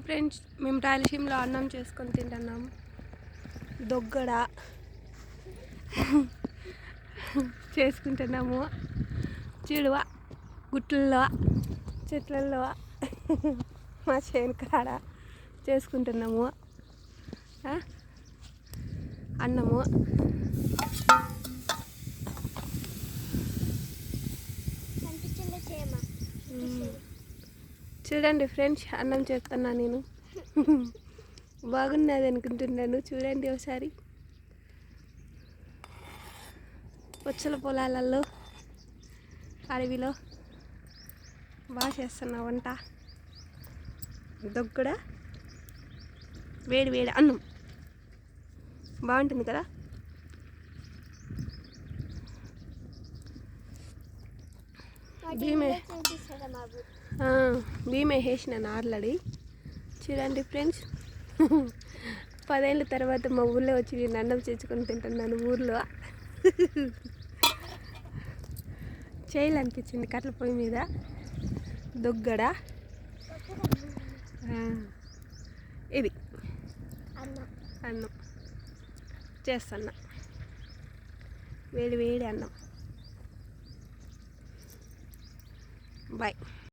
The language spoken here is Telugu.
ఫ్రెండ్స్, మేము రాయలసీమలో అన్నం చేసుకొని తింటున్నాము. దొగ్గడ చేసుకుంటున్నాము. చిడువ గుట్లలో చెట్లలో మా చేను కాడ చేసుకుంటున్నాము అన్నము. చూడండి ఫ్రెండ్స్, అన్నం చేస్తున్నా నేను. బాగున్నది అనుకుంటున్నాను. చూడండి ఒకసారి. పచ్చల పొలాలలో అడవిలో బాగా చేస్తున్నా వంట. దొగ్గడ వేడి వేడి అన్నం బాగుంటుంది కదా. భీమే వేసినాను ఆల్రెడీ. చూడండి ఫ్రెండ్స్, 10 ఏళ్ళ తర్వాత మా ఊళ్ళో వచ్చి నేను అన్నం చేసుకొని తింటున్నాను. ఊర్లో చేయాలనిపించింది కట్ల పొయ్యి మీద దొగ్గడ. ఇది అన్నం చేస్తున్నా, వేడి వేడి అన్నం. బాయ్.